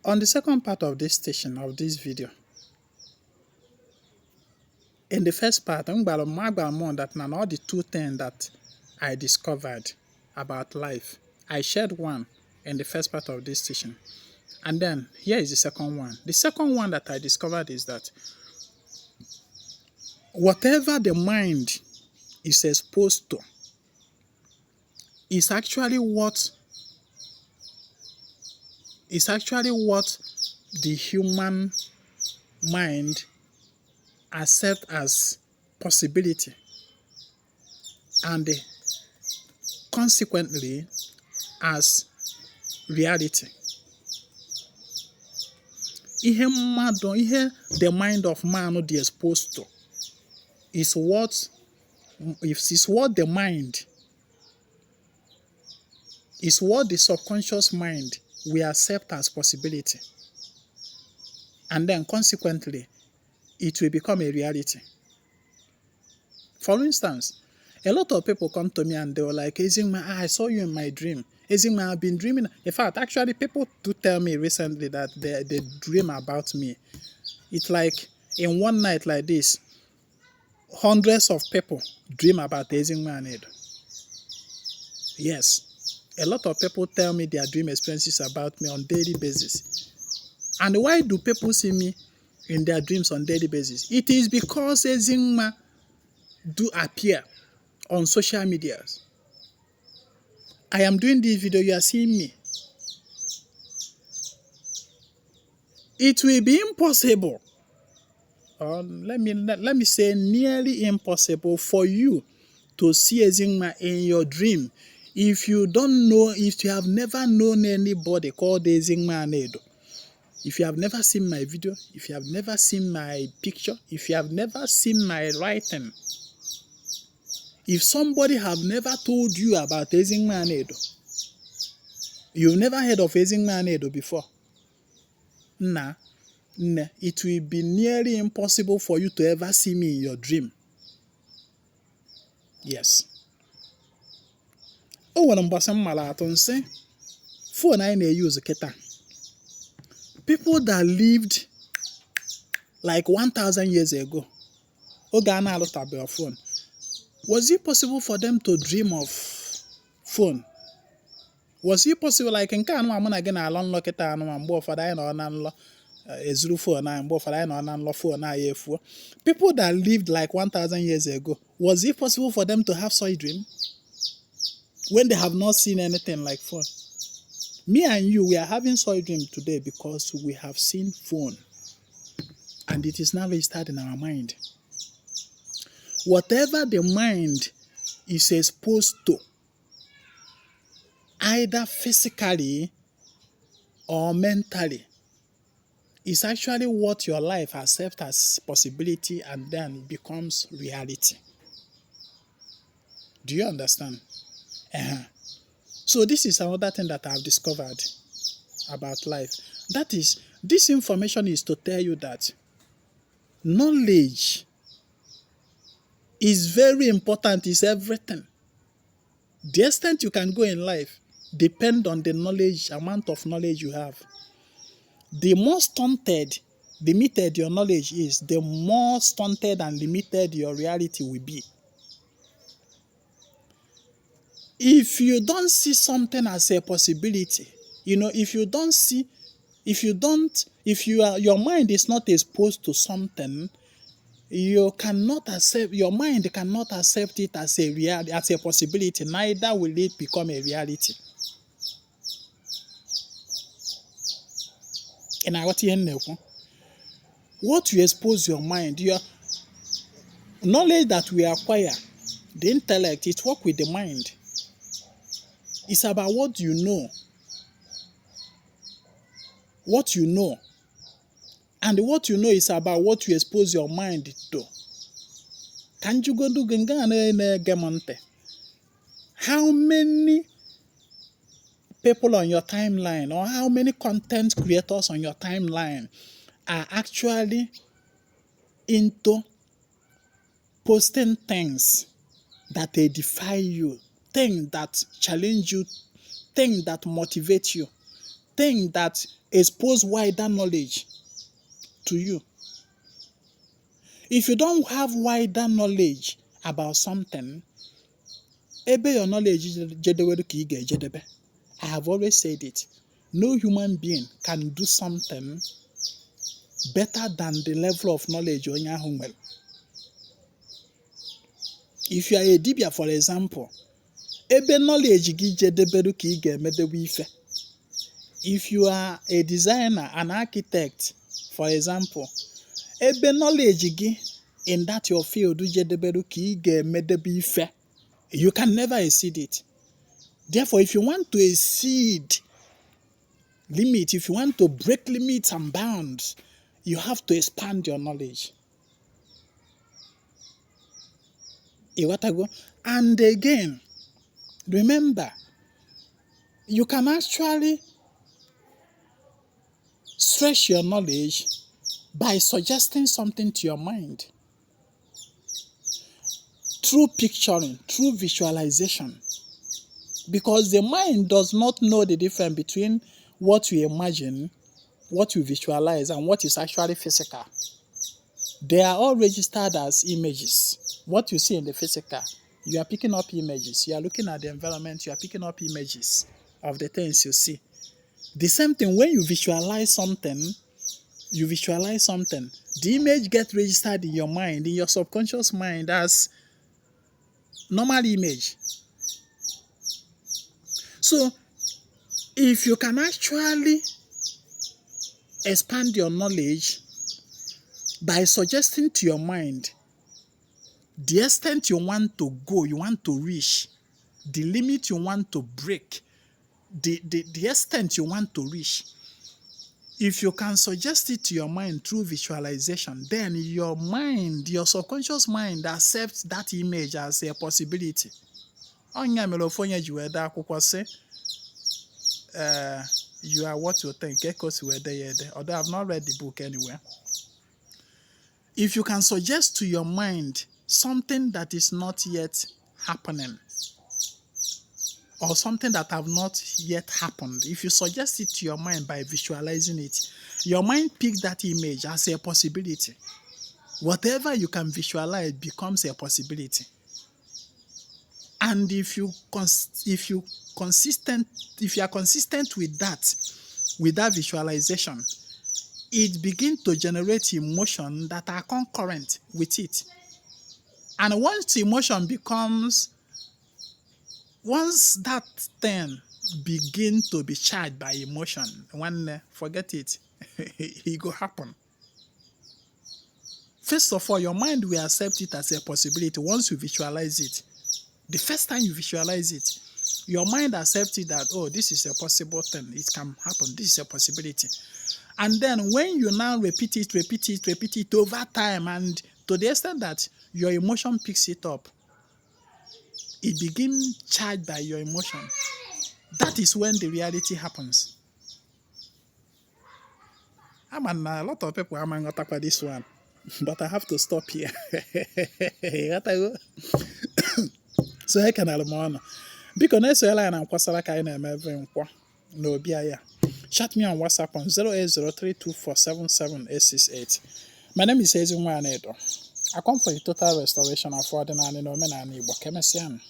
On the second part of this station, of this video, in the first part, I'm going to that now all the two things that I discovered about life. I shared one in the first part of this station. And then here is the second one. The second one that I discovered is that whatever the mind is exposed to is actually what the human mind accept as possibility, and consequently as reality. Ihe the mind of man dị exposed to is what the mind is what the subconscious mind will accept as possibility, and then consequently it will become a reality. For instance, a lot of people come to me and they were like, Ezingma, I saw you in my dream. Ezingma, I've been dreaming. In fact, actually, people do tell me recently that they dream about me. It's like in one night like this, hundreds of people dream about Ezingma and Edo. Yes, a lot of people tell me their dream experiences about me on daily basis. And why do people see me in their dreams on daily basis? It is because Ezingma do appear on social medias. I am doing this video, you are seeing me. It will be impossible, or let me say nearly impossible, for you to see Ezingma in your dream if you have never known anybody called Ezingma Anedo. If you have never seen my video, if you have never seen my picture, if you have never seen my writing, if somebody have never told you about Ezingma Anedo, you've never heard of Ezingma Anedo before, it will be nearly impossible for you to ever see me in your dream. Yes. When I'm passing my say, phone I use keta. People that lived like 1,000 years ago, phone. Was it possible for them to dream of phone? Was it possible, like in Kanu, I'm going to along look at and for that or non ezuru phone and for that or non phone. People that lived like 1,000 years ago, was it possible for them to have such a dream when they have not seen anything like phone? Me and you, we are having such a dream today because we have seen phone, and it is now registered in our mind. Whatever the mind is exposed to, either physically or mentally, is actually what your life accepts as possibility and then becomes reality. Do you understand? So this is another thing that I've discovered about life. That is, this information is to tell you that knowledge is very important, is everything. The extent you can go in life depends on the amount of knowledge you have. The more stunted, limited your knowledge is, the more stunted and limited your reality will be. If you don't see something as a possibility, if your mind is not exposed to something, your mind cannot accept it as a reality, as a possibility, neither will it become a reality. What you expose your mind, your knowledge that we acquire, the intellect, it works with the mind. It's about what you know. What you know. And what you know is about what you expose your mind to. How many people on your timeline, or how many content creators on your timeline are actually into posting things that they defy you, things that challenge you, things that motivate you, thing that expose wider knowledge to you. If you don't have wider knowledge about something, ebe your knowledge jedewere ka ị ga-ejedebe. I have always said it. No human being can do something better than the level of knowledge onye ahụ nwere. If you are a dibia, for example, ebe knowledge gị jedebere ka ị ga-emedebe ife. If you are a designer, an architect, for example, ebe knowledge gị in that your field jedebere ka ị ga-emedebe ife, you can never exceed it. Therefore, if you want to exceed limit, if you want to break limits and bounds, you have to expand your knowledge. And again, remember, you can actually stretch your knowledge by suggesting something to your mind. Through picturing, through visualization. Because the mind does not know the difference between what you imagine, what you visualize, and what is actually physical. They are all registered as images. What you see in the physical, you are picking up images. You are looking at the environment, you are picking up images of the things you see. The same thing, when you visualize something, the image gets registered in your mind, in your subconscious mind, as normal image. So, if you can actually expand your knowledge by suggesting to your mind the extent you want to go, you want to reach, the limit you want to break, the extent you want to reach, if you can suggest it to your mind through visualization, then your mind, your subconscious mind, accepts that image as a possibility. You are what you think. Although I have not read the book anywhere. If you can suggest to your mind something that is not yet happening, or something that have not yet happened, if you suggest it to your mind by visualizing it, your mind picks that image as a possibility. Whatever you can visualize becomes a possibility. And if you are consistent with that visualization, it begins to generate emotion that are concurrent with it. And once that thing begins to be charged by emotion, forget it, it will happen. First of all, your mind will accept it as a possibility once you visualize it. The first time you visualize it, your mind accepts it that, oh, this is a possible thing. It can happen. This is a possibility. And then when you now repeat it over time, and to the extent that your emotion picks it up, it begins charged by your emotion. That is when the reality happens. A lot of people are not talking about this one, but I have to stop here. So I can almost because next year I am kwasara ka ina emeve nkwa na obi aya. Chat me on WhatsApp on 08032477868. My name is Ezinwa Anedo. I come for a total restoration of ordinary no menani Igbo. Kemesian.